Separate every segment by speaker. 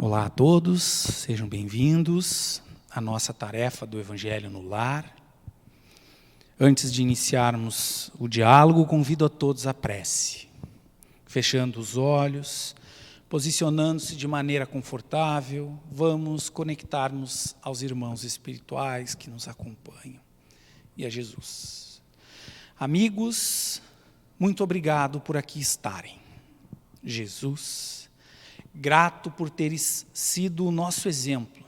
Speaker 1: Olá a todos, sejam bem-vindos à nossa tarefa do Evangelho no Lar. Antes de iniciarmos o diálogo, convido a todos à prece, fechando os olhos, posicionando-se de maneira confortável, vamos conectar-nos aos irmãos espirituais que nos acompanham e a Jesus. Amigos, muito obrigado por aqui estarem. Jesus, grato por teres sido o nosso exemplo,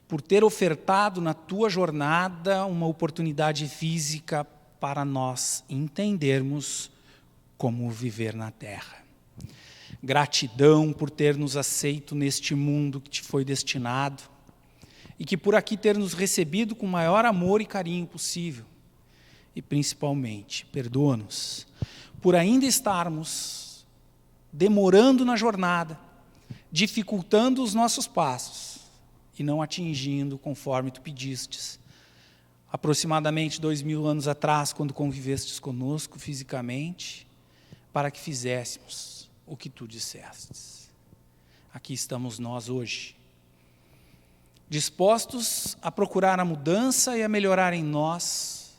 Speaker 1: por ter ofertado na tua jornada uma oportunidade física para nós entendermos como viver na terra. Gratidão por ter nos aceito neste mundo que te foi destinado e que por aqui ter nos recebido com o maior amor e carinho possível. E principalmente, perdoa-nos por ainda estarmos demorando na jornada, dificultando os nossos passos e não atingindo conforme tu pedistes. Aproximadamente 2000 anos atrás, quando convivestes conosco fisicamente, para que fizéssemos o que tu dissestes. Aqui estamos nós hoje, dispostos a procurar a mudança e a melhorar em nós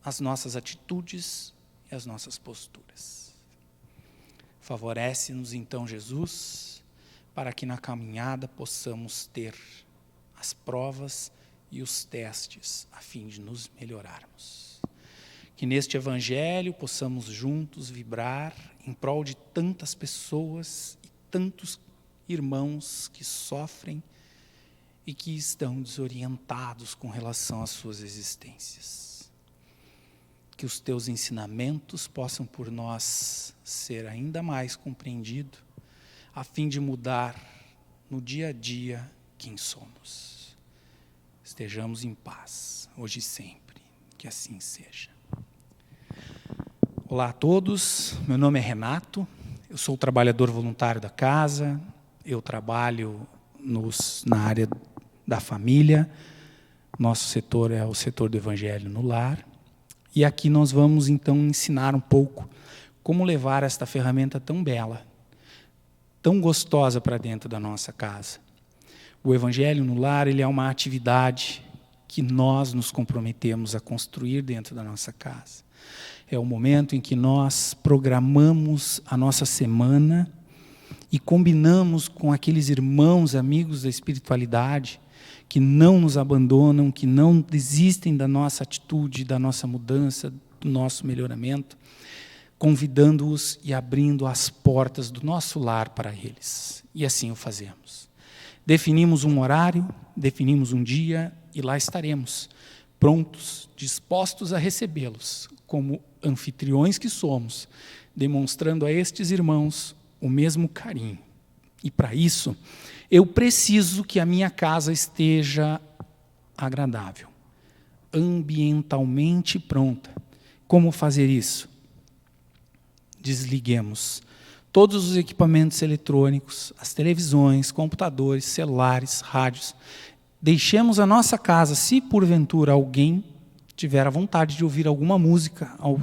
Speaker 1: as nossas atitudes e as nossas posturas. Favorece-nos então, Jesus, para que na caminhada possamos ter as provas e os testes, a fim de nos melhorarmos. Que neste Evangelho possamos juntos vibrar em prol de tantas pessoas e tantos irmãos que sofrem e que estão desorientados com relação às suas existências. Que os teus ensinamentos possam por nós ser ainda mais compreendidos, a fim de mudar no dia a dia quem somos. Estejamos em paz, hoje e sempre, que assim seja. Olá a todos, meu nome é Renato, eu sou trabalhador voluntário da casa, eu trabalho na área da família, nosso setor é o setor do Evangelho no Lar. E aqui nós vamos, então, ensinar um pouco como levar esta ferramenta tão bela, tão gostosa para dentro da nossa casa. O Evangelho no Lar, ele é uma atividade que nós nos comprometemos a construir dentro da nossa casa. É o momento em que nós programamos a nossa semana e combinamos com aqueles irmãos, amigos da espiritualidade, que não nos abandonam, que não desistem da nossa atitude, da nossa mudança, do nosso melhoramento, convidando-os e abrindo as portas do nosso lar para eles. E assim o fazemos. Definimos um horário, definimos um dia e lá estaremos, prontos, dispostos a recebê-los, como anfitriões que somos, demonstrando a estes irmãos o mesmo carinho. E para isso, eu preciso que a minha casa esteja agradável, ambientalmente pronta. Como fazer isso? Desliguemos todos os equipamentos eletrônicos, as televisões, computadores, celulares, rádios. Deixemos a nossa casa, se porventura alguém tiver a vontade de ouvir alguma música ao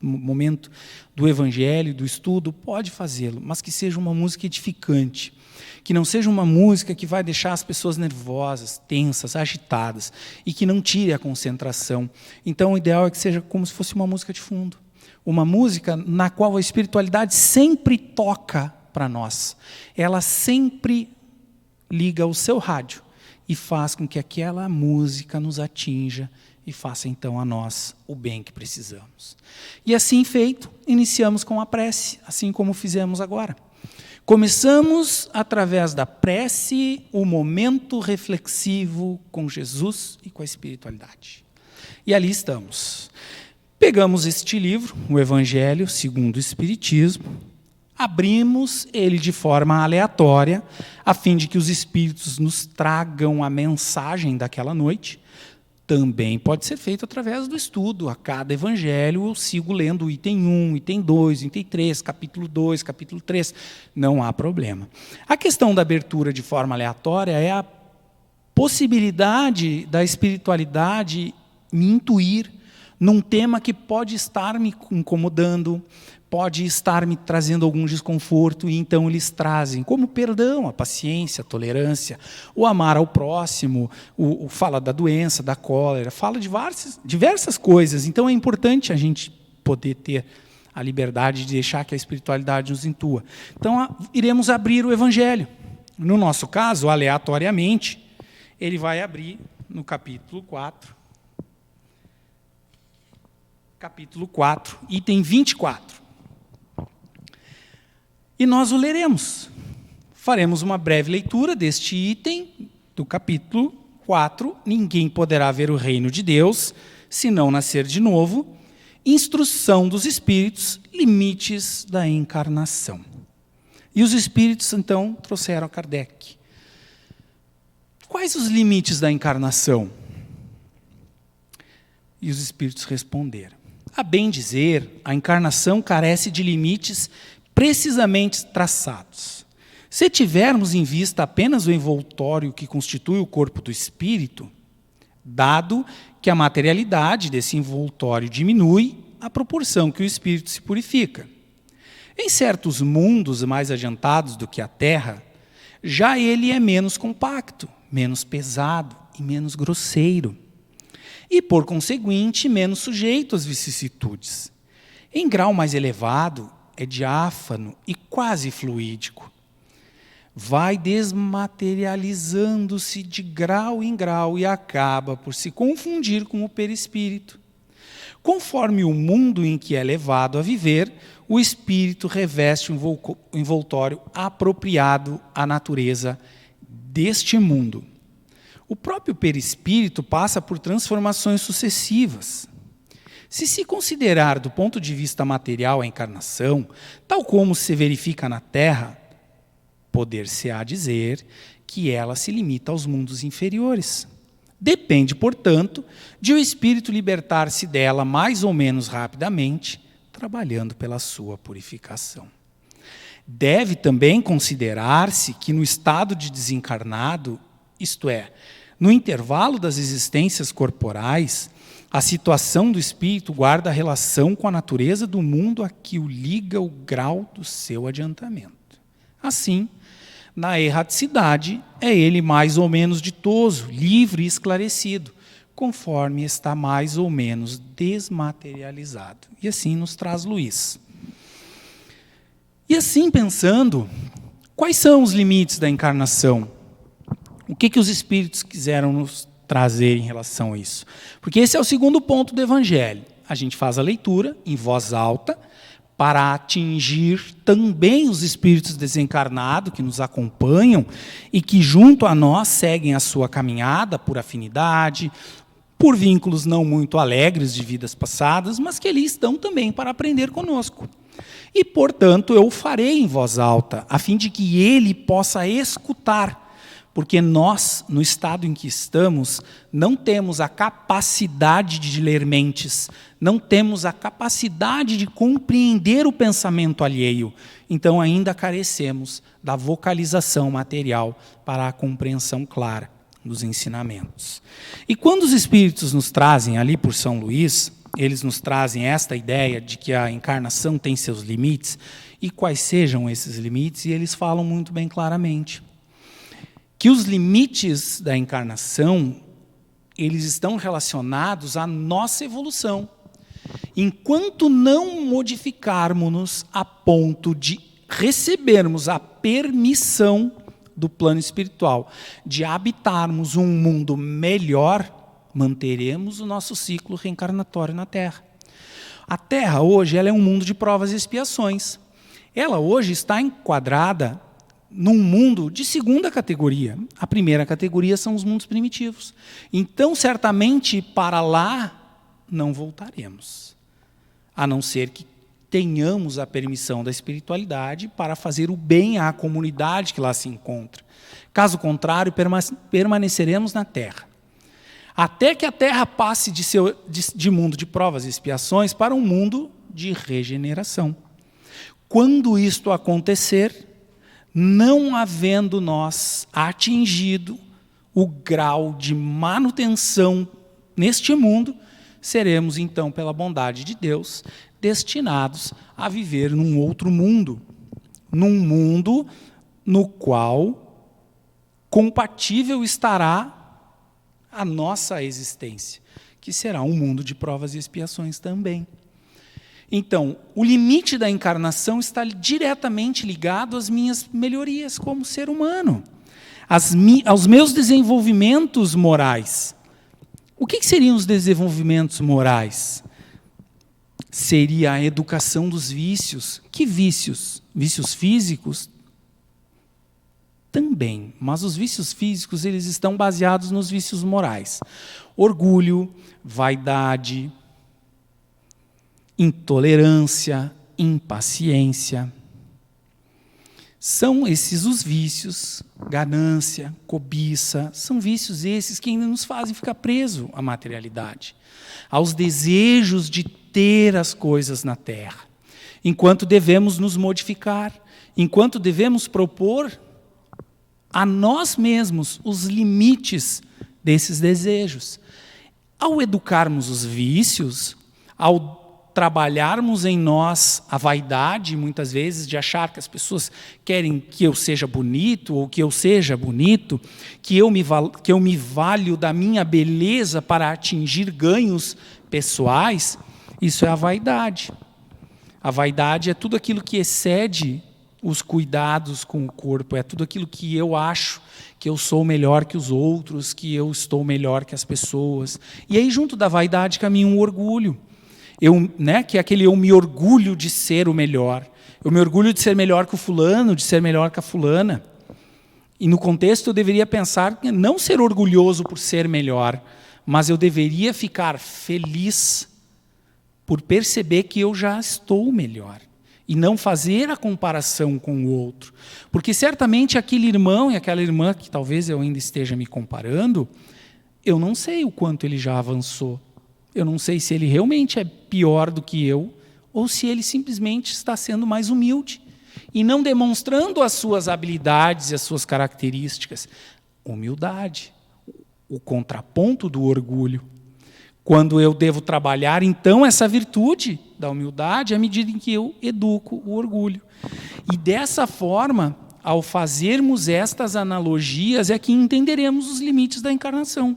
Speaker 1: momento do Evangelho, do estudo, pode fazê-lo, mas que seja uma música edificante. Que não seja uma música que vai deixar as pessoas nervosas, tensas, agitadas, e que não tire a concentração. Então, o ideal é que seja como se fosse uma música de fundo. Uma música na qual a espiritualidade sempre toca para nós. Ela sempre liga o seu rádio e faz com que aquela música nos atinja e faça então a nós o bem que precisamos. E assim feito, iniciamos com a prece, assim como fizemos agora. Começamos, através da prece, o momento reflexivo com Jesus e com a espiritualidade. E ali estamos. Pegamos este livro, o Evangelho segundo o Espiritismo, abrimos ele de forma aleatória, a fim de que os espíritos nos tragam a mensagem daquela noite. Também pode ser feito através do estudo. A cada evangelho eu sigo lendo o item 1, item 2, item 3, capítulo 2, capítulo 3. Não há problema. A questão da abertura de forma aleatória é a possibilidade da espiritualidade me intuir num tema que pode estar me incomodando, pode estar me trazendo algum desconforto, e então eles trazem, como o perdão, a paciência, a tolerância, o amar ao próximo, fala da doença, da cólera, fala de diversas coisas. Então é importante a gente poder ter a liberdade de deixar que a espiritualidade nos intua. Então iremos abrir o Evangelho. No nosso caso, aleatoriamente, ele vai abrir no capítulo 4. Capítulo 4, item 24. E nós o leremos. Faremos uma breve leitura deste item do capítulo 4. Ninguém poderá ver o reino de Deus se não nascer de novo. Instrução dos espíritos, limites da encarnação. E os espíritos, então, trouxeram a Kardec. Quais os limites da encarnação? E os espíritos responderam. A bem dizer, a encarnação carece de limites precisamente traçados. Se tivermos em vista apenas o envoltório que constitui o corpo do espírito, dado que a materialidade desse envoltório diminui à proporção que o espírito se purifica. Em certos mundos mais adiantados do que a Terra, já ele é menos compacto, menos pesado e menos grosseiro. E, por conseguinte, menos sujeito às vicissitudes. Em grau mais elevado, é diáfano e quase fluídico. Vai desmaterializando-se de grau em grau e acaba por se confundir com o perispírito. Conforme o mundo em que é levado a viver, o espírito reveste um envoltório apropriado à natureza deste mundo. O próprio perispírito passa por transformações sucessivas. Se se considerar do ponto de vista material a encarnação, tal como se verifica na Terra, poder-se-á dizer que ela se limita aos mundos inferiores. Depende, portanto, de o espírito libertar-se dela mais ou menos rapidamente, trabalhando pela sua purificação. Deve também considerar-se que no estado de desencarnado, isto é, no intervalo das existências corporais, a situação do espírito guarda relação com a natureza do mundo a que o liga o grau do seu adiantamento. Assim, na erraticidade, é ele mais ou menos ditoso, livre e esclarecido, conforme está mais ou menos desmaterializado. E assim nos traz Luís. E assim pensando, quais são os limites da encarnação? O que os espíritos quiseram nos trazer em relação a isso? Porque esse é o segundo ponto do Evangelho. A gente faz a leitura em voz alta para atingir também os espíritos desencarnados que nos acompanham e que junto a nós seguem a sua caminhada por afinidade, por vínculos não muito alegres de vidas passadas, mas que ali estão também para aprender conosco. E, portanto, eu o farei em voz alta, a fim de que ele possa escutar, porque nós, no estado em que estamos, não temos a capacidade de ler mentes, não temos a capacidade de compreender o pensamento alheio. Então, ainda carecemos da vocalização material para a compreensão clara dos ensinamentos. E quando os espíritos nos trazem ali por São Luís, eles nos trazem esta ideia de que a encarnação tem seus limites, e quais sejam esses limites, e eles falam muito bem claramente que os limites da encarnação, eles estão relacionados à nossa evolução. Enquanto não modificarmos-nos a ponto de recebermos a permissão do plano espiritual, de habitarmos um mundo melhor, manteremos o nosso ciclo reencarnatório na Terra. A Terra hoje ela é um mundo de provas e expiações. Ela hoje está enquadrada num mundo de segunda categoria. A primeira categoria são os mundos primitivos. Então, certamente, para lá não voltaremos, a não ser que tenhamos a permissão da espiritualidade para fazer o bem à comunidade que lá se encontra. Caso contrário, permaneceremos na Terra. Até que a Terra passe de mundo de provas e expiações para um mundo de regeneração. Quando isto acontecer, não havendo nós atingido o grau de manutenção neste mundo, seremos, então, pela bondade de Deus, destinados a viver num outro mundo. Num mundo no qual compatível estará a nossa existência, que será um mundo de provas e expiações também. Então, o limite da encarnação está diretamente ligado às minhas melhorias como ser humano, aos meus desenvolvimentos morais. O que seriam os desenvolvimentos morais? Seria a educação dos vícios. Que vícios? Vícios físicos? Também, mas os vícios físicos eles estão baseados nos vícios morais. Orgulho, vaidade, intolerância, impaciência. São esses os vícios, ganância, cobiça, são vícios esses que ainda nos fazem ficar presos à materialidade, aos desejos de ter as coisas na terra, enquanto devemos nos modificar, enquanto devemos propor a nós mesmos os limites desses desejos. Ao educarmos os vícios, ao trabalharmos em nós a vaidade, muitas vezes, de achar que as pessoas querem que eu seja bonito, ou que eu seja bonito, que eu me valho da minha beleza para atingir ganhos pessoais, isso é a vaidade. A vaidade é tudo aquilo que excede os cuidados com o corpo, é tudo aquilo que eu acho que eu sou melhor que os outros, que eu estou melhor que as pessoas. E aí, junto da vaidade, caminha um orgulho. Que é aquele eu me orgulho de ser o melhor. Eu me orgulho de ser melhor que o fulano, de ser melhor que a fulana. E no contexto eu deveria pensar, não ser orgulhoso por ser melhor, mas eu deveria ficar feliz por perceber que eu já estou melhor. E não fazer a comparação com o outro. Porque certamente aquele irmão e aquela irmã que talvez eu ainda esteja me comparando, eu não sei o quanto ele já avançou. Eu não sei se ele realmente é pior do que eu, ou se ele simplesmente está sendo mais humilde e não demonstrando as suas habilidades e as suas características. Humildade, o contraponto do orgulho. Quando eu devo trabalhar, então, essa virtude da humildade à medida em que eu educo o orgulho. E dessa forma, ao fazermos estas analogias, é que entenderemos os limites da encarnação.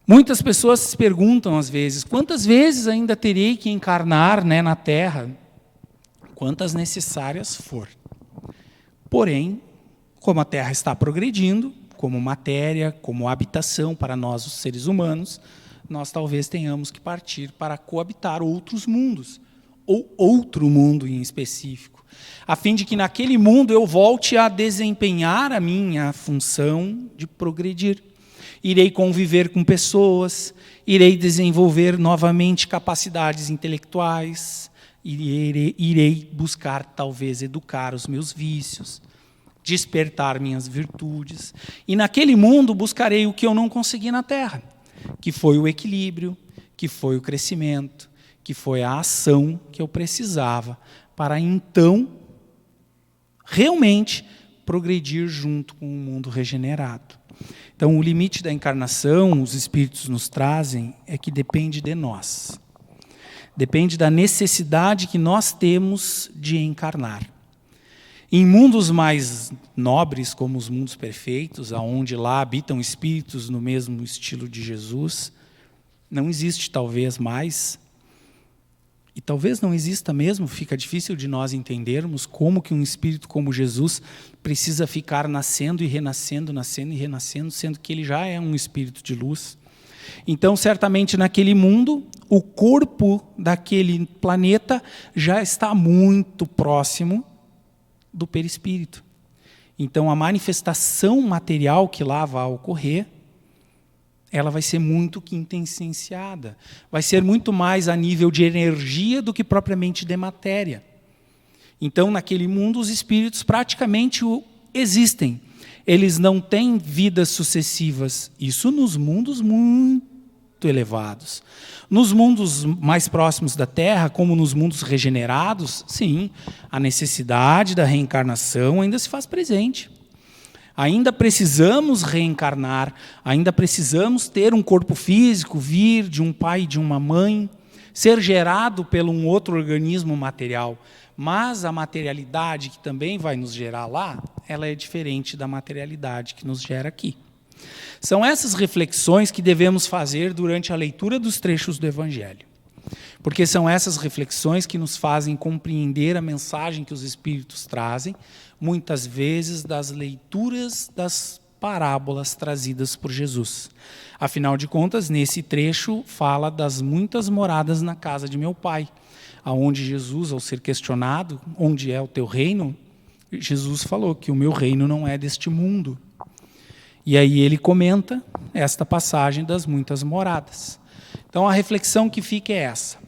Speaker 1: Muitas pessoas se perguntam, às vezes, quantas vezes ainda terei que encarnar, na Terra? Quantas necessárias for. Porém, como a Terra está progredindo, como matéria, como habitação para nós, os seres humanos, nós talvez tenhamos que partir para coabitar outros mundos, ou outro mundo em específico, a fim de que naquele mundo eu volte a desempenhar a minha função de progredir. Irei conviver com pessoas, irei desenvolver novamente capacidades intelectuais, irei buscar, talvez, educar os meus vícios, despertar minhas virtudes. E naquele mundo buscarei o que eu não consegui na Terra, que foi o equilíbrio, que foi o crescimento, que foi a ação que eu precisava para, então, realmente progredir junto com o mundo regenerado. Então, o limite da encarnação, os espíritos nos trazem, é que depende de nós. Depende da necessidade que nós temos de encarnar. Em mundos mais nobres, como os mundos perfeitos, onde lá habitam espíritos no mesmo estilo de Jesus, não existe talvez mais, e talvez não exista mesmo, fica difícil de nós entendermos como que um espírito como Jesus precisa ficar nascendo e renascendo, nascendo e renascendo, sendo que ele já é um espírito de luz. Então, certamente naquele mundo, o corpo daquele planeta já está muito próximo do perispírito. Então, a manifestação material que lá vai ocorrer, ela vai ser muito quintessenciada, vai ser muito mais a nível de energia do que propriamente de matéria. Então, naquele mundo, os espíritos praticamente existem. Eles não têm vidas sucessivas. Isso nos mundos muito elevados. Nos mundos mais próximos da Terra, como nos mundos regenerados, sim, a necessidade da reencarnação ainda se faz presente. Ainda precisamos reencarnar, ainda precisamos ter um corpo físico, vir de um pai e de uma mãe, ser gerado por um outro organismo material, mas a materialidade que também vai nos gerar lá, ela é diferente da materialidade que nos gera aqui. São essas reflexões que devemos fazer durante a leitura dos trechos do Evangelho, porque são essas reflexões que nos fazem compreender a mensagem que os Espíritos trazem, muitas vezes das leituras das parábolas trazidas por Jesus. Afinal de contas, nesse trecho fala das muitas moradas na casa de meu Pai, aonde Jesus, ao ser questionado, onde é o teu reino, Jesus falou que o meu reino não é deste mundo. E aí ele comenta esta passagem das muitas moradas. Então a reflexão que fica é essa: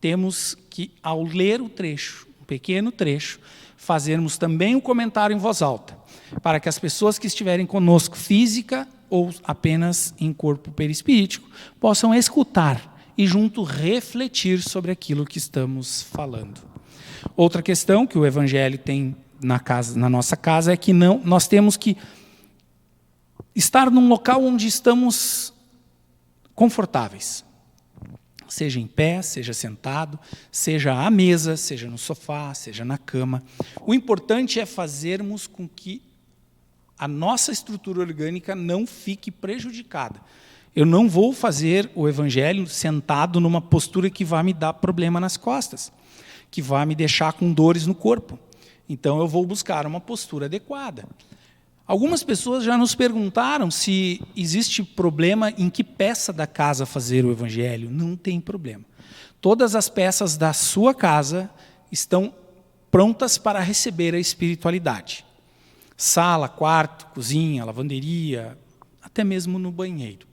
Speaker 1: temos que, ao ler o trecho, um pequeno trecho, fazermos também o comentário em voz alta, para que as pessoas que estiverem conosco física ou apenas em corpo perispirítico possam escutar e junto refletir sobre aquilo que estamos falando. Outra questão que o Evangelho tem na nossa casa é que nós temos que estar num local onde estamos confortáveis. Seja em pé, seja sentado, seja à mesa, seja no sofá, seja na cama. O importante é fazermos com que a nossa estrutura orgânica não fique prejudicada. Eu não vou fazer o Evangelho sentado numa postura que vai me dar problema nas costas, que vai me deixar com dores no corpo. Então eu vou buscar uma postura adequada. Algumas pessoas já nos perguntaram se existe problema em que peça da casa fazer o Evangelho. Não tem problema. Todas as peças da sua casa estão prontas para receber a espiritualidade. Sala, quarto, cozinha, lavanderia, até mesmo no banheiro.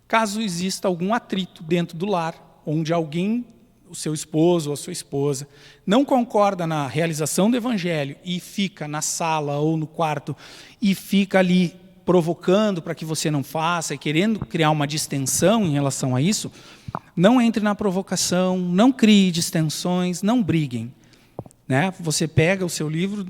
Speaker 1: Caso exista algum atrito dentro do lar, onde alguém, o seu esposo ou a sua esposa, não concorda na realização do Evangelho e fica na sala ou no quarto e fica ali provocando para que você não faça e querendo criar uma distensão em relação a isso, não entre na provocação, não crie distensões, não briguem. Né? Você pega o seu livro,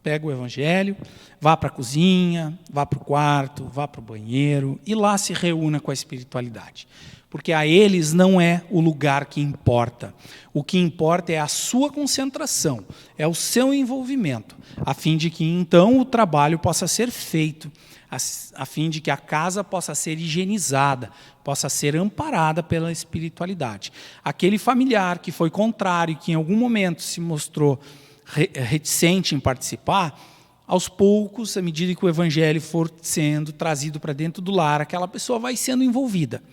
Speaker 1: pega o Evangelho, vá para a cozinha, vá para o quarto, vá para o banheiro e lá se reúna com a espiritualidade. Porque a eles não é o lugar que importa. O que importa é a sua concentração, é o seu envolvimento, a fim de que então o trabalho possa ser feito, a fim de que a casa possa ser higienizada, possa ser amparada pela espiritualidade. Aquele familiar que foi contrário, que em algum momento se mostrou reticente em participar, aos poucos, à medida que o Evangelho for sendo trazido para dentro do lar, aquela pessoa vai sendo envolvida.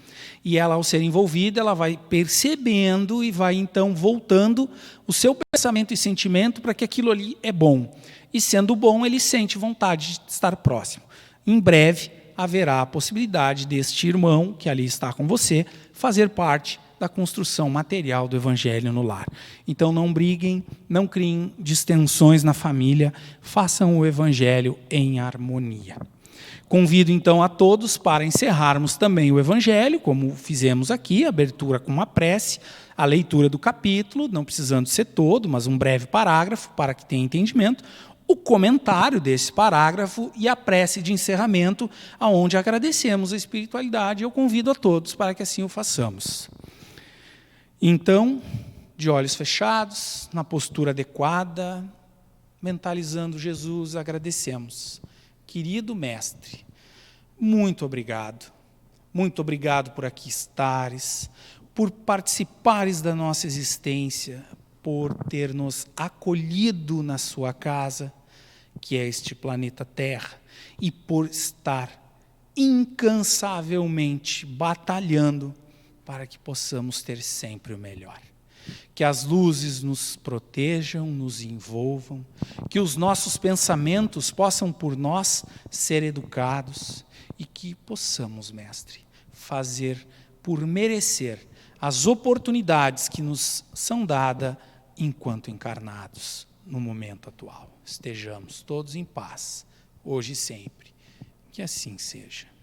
Speaker 1: E ela, ao ser envolvida, ela vai percebendo e vai, então, voltando o seu pensamento e sentimento para que aquilo ali é bom. E, sendo bom, ele sente vontade de estar próximo. Em breve, haverá a possibilidade deste irmão, que ali está com você, fazer parte da construção material do Evangelho no lar. Então não briguem, não criem distensões na família, façam o Evangelho em harmonia. Convido então a todos para encerrarmos também o Evangelho, como fizemos aqui, a abertura com uma prece, a leitura do capítulo, não precisando ser todo, mas um breve parágrafo para que tenha entendimento, o comentário desse parágrafo e a prece de encerramento, aonde agradecemos a espiritualidade. Eu convido a todos para que assim o façamos. Então, de olhos fechados, na postura adequada, mentalizando Jesus, agradecemos. Querido Mestre, muito obrigado. Muito obrigado por aqui estares, por participares da nossa existência, por ter nos acolhido na sua casa, que é este planeta Terra, e por estar incansavelmente batalhando para que possamos ter sempre o melhor. Que as luzes nos protejam, nos envolvam, que os nossos pensamentos possam por nós ser educados e que possamos, Mestre, fazer por merecer as oportunidades que nos são dadas enquanto encarnados no momento atual. Estejamos todos em paz, hoje e sempre. Que assim seja.